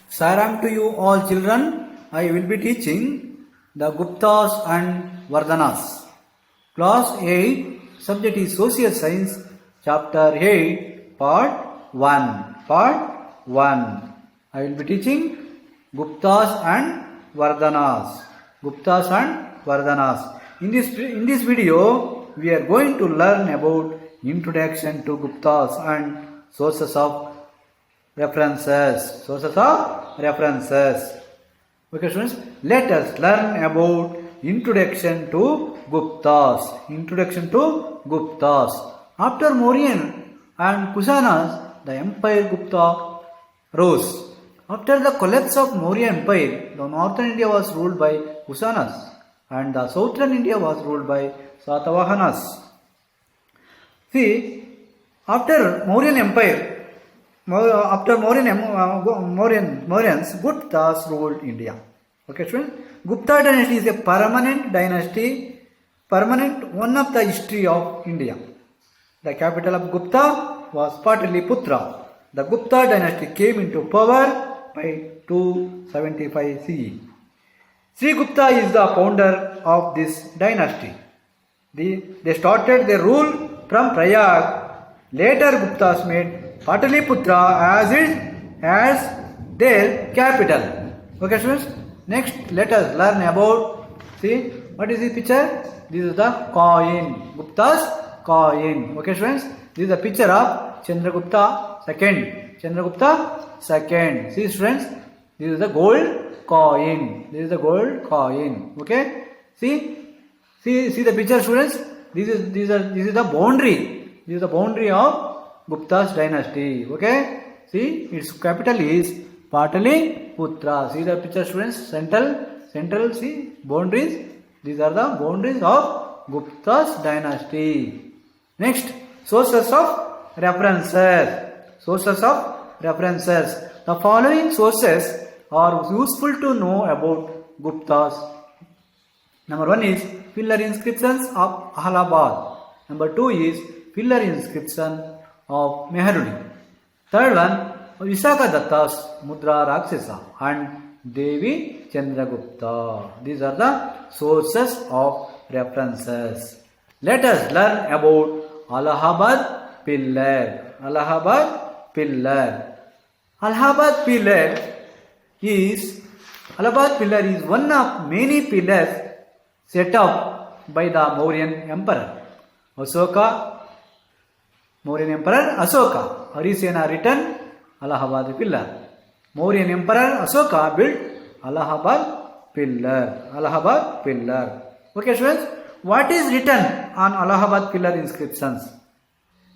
Saram to you all children. I will be teaching the Guptas and Vardhanas. Class 8, subject is Social Science, Chapter 8, Part 1. Part 1. I will be teaching Guptas and Vardhanas. Guptas and Vardhanas. In this video, we are going to learn about introduction to Guptas and sources of references. Sources of references. Okay, students, let us learn about introduction to Guptas. Introduction to Guptas. After Mauryan and Kushanas, the Empire Gupta rose. After the collapse of Maurya Empire, the northern India was ruled by Kushanas and the southern India was ruled by Satavahanas. See, after Mauryan Empire, after Mauryans, Guptas ruled India. Okay, students? Gupta dynasty is a permanent dynasty, one of the history of India. The capital of Gupta was Pataliputra. The Gupta dynasty came into power by 275 CE. Sri Gupta is the founder of this dynasty. They started their rule from Prayag. Later Guptas made Pataliputra as their capital. Okay, students? Next, let us learn about, see, what is the picture? This is the coin, Gupta's coin. Okay, students? This is the picture of Chandragupta II. Chandragupta II. See, students? This is the gold coin. This is the gold coin. Okay? See the picture, students? This is the boundary. This is the boundary of Gupta's dynasty. Okay? See, its capital is Pataliputra. See the picture, students? Central, see, boundaries. These are the boundaries of Gupta's dynasty. Next, sources of references. Sources of references. The following sources are useful to know about Guptas. Number 1 is pillar inscriptions of Allahabad. Number 2 is pillar inscription of Meharuli. Third one, Visakadatta's Mudra Rakshasa and Devi Chandragupta. These are the sources of references. Let us learn about Allahabad pillar. Allahabad pillar. Allahabad pillar is one of many pillars set up by the Mauryan Emperor. Mauryan Emperor Asoka. Harisena written Allahabad pillar. Mauryan Emperor Asoka built Allahabad pillar. Allahabad pillar. Okay, students, what is written on Allahabad pillar inscriptions?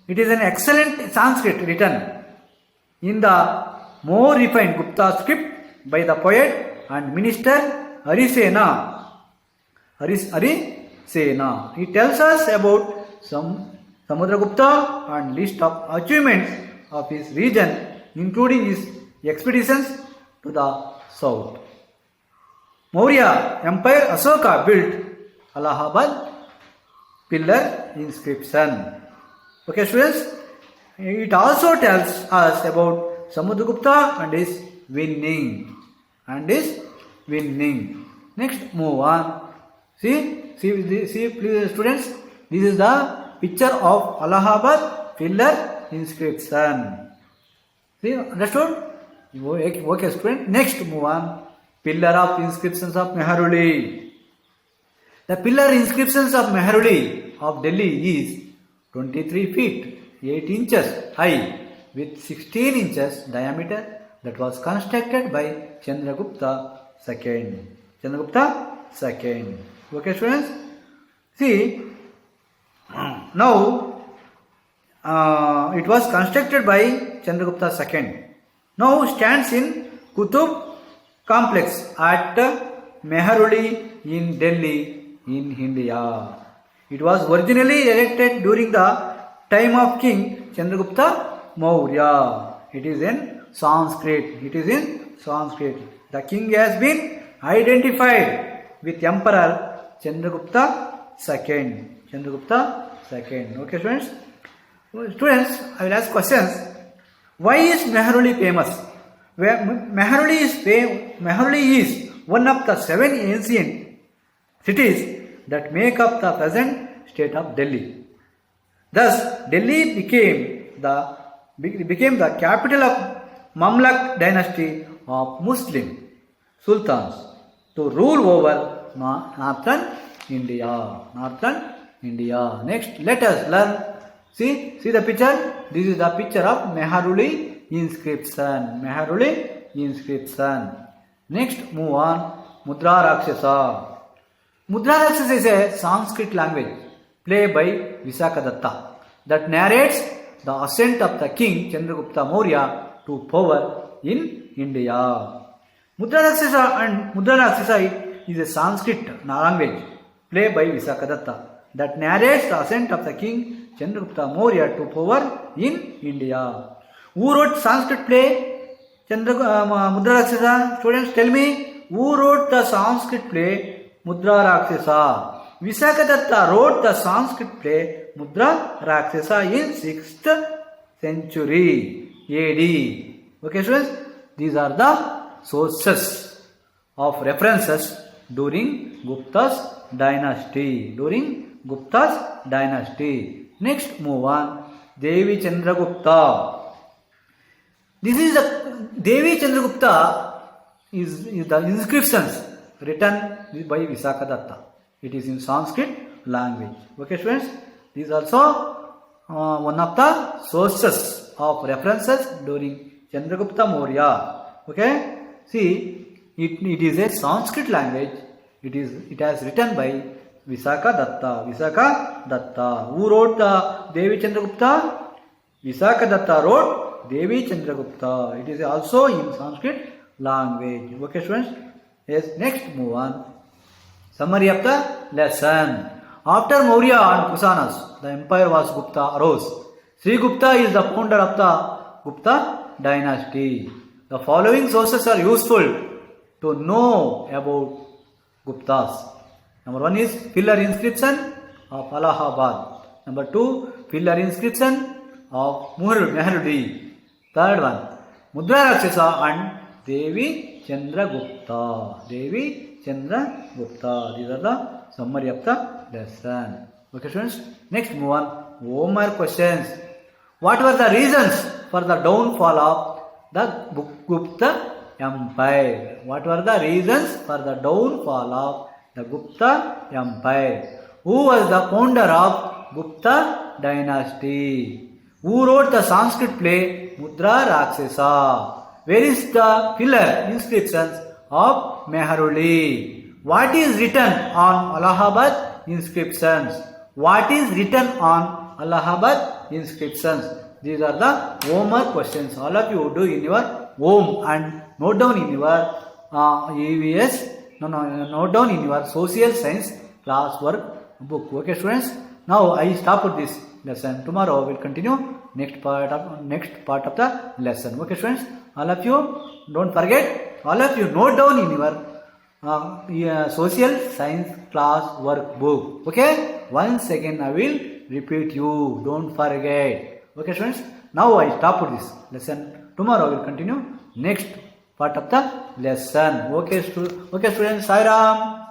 It is an excellent Sanskrit written in the more refined Gupta script by the poet and minister Harisena. It tells us about Samudragupta and list of achievements of his region, including his expeditions to the south. Maurya Empire Asoka built Allahabad pillar inscription. Okay, students, it also tells us about Samudragupta and his winning. Next, move on. See, please, students, this is the picture of Allahabad pillar inscription. See, understood? Okay, student. Next, move on. Pillar of inscriptions of Meharuli. The pillar inscriptions of Meharuli of Delhi is 23 feet 8 inches high with 16 inches diameter that was constructed by Chandragupta II. Okay, students? See, now it was constructed by Chandragupta II. Now stands in Qutub complex at Meharuli in Delhi in India. It was originally erected during the time of King Chandragupta Maurya. It is in Sanskrit. The king has been identified with Emperor Chandragupta II. Okay, students? Students, I will ask questions. Why is Meharuli famous? where Meharuli is one of the 7 ancient cities that make up the present state of Delhi. Thus, Delhi became the capital of Mamluk dynasty of Muslim sultans to rule over northern India. Next, let us learn. See the picture. This is the picture of Meharuli inscription. Next, move on. Mudra Rakshasa. Mudra Rakshasa is a Sanskrit language played by Visakadatta that narrates the ascent of the king Chandragupta Maurya to power in India. Mudra Rakshasa is a Sanskrit language played by Visakadatta that narrates the ascent of the king Chandragupta Maurya to power in India. Who wrote Sanskrit play Mudra Rakshasa? Students, tell me, who wrote the Sanskrit play Mudra Rakshasa? Visakadatta wrote the Sanskrit play Mudra Rakshasa in 6th century AD. Okay, students, these are the sources of references during Gupta's dynasty. Next, move on. Devi Chandragupta. This is the Devi Chandragupta is the inscriptions written by Visakadatta. It is in Sanskrit language. Okay, students, this is also one of the sources of references during Chandragupta Maurya. Okay, see, it is a Sanskrit language. It has written by Visakadatta. Who wrote the Devi Chandragupta? Visakadatta wrote Devi Chandragupta. It is also in Sanskrit language. Okay, students. Yes. Next, move on. Summary of the lesson. After Maurya and Kusanas, the empire was Gupta arose. Sri Gupta is the founder of the Gupta dynasty. The following sources are useful to know about Guptas. Number 1 is pillar inscription of Allahabad. Number 2, pillar inscription of Meharuli. Third one, Mudra Rakshasa and Devi Chandragupta. These are the summary of the lesson. Okay, students. Next, move on. Homework questions. What were the reasons for the downfall of the Gupta Empire? What were the reasons for the downfall of the Gupta Empire? Who was the founder of Gupta dynasty? Who wrote the Sanskrit play Mudra Rakshasa? Where is the pillar inscriptions of Meharuli? What is written on Allahabad inscriptions? These are the homework questions. All of you do in your home and note down in your note down in your social science classwork book. Okay, students. Now I stop with this lesson. Tomorrow we'll continue next part of the lesson. Okay, students. All of you don't forget. All of you note down in your social science class work book. Okay. Once again I will repeat you. Don't forget. Okay, students. Now I stop with this lesson. Tomorrow we'll continue next part of the lesson. Okay, students. Sai Ram.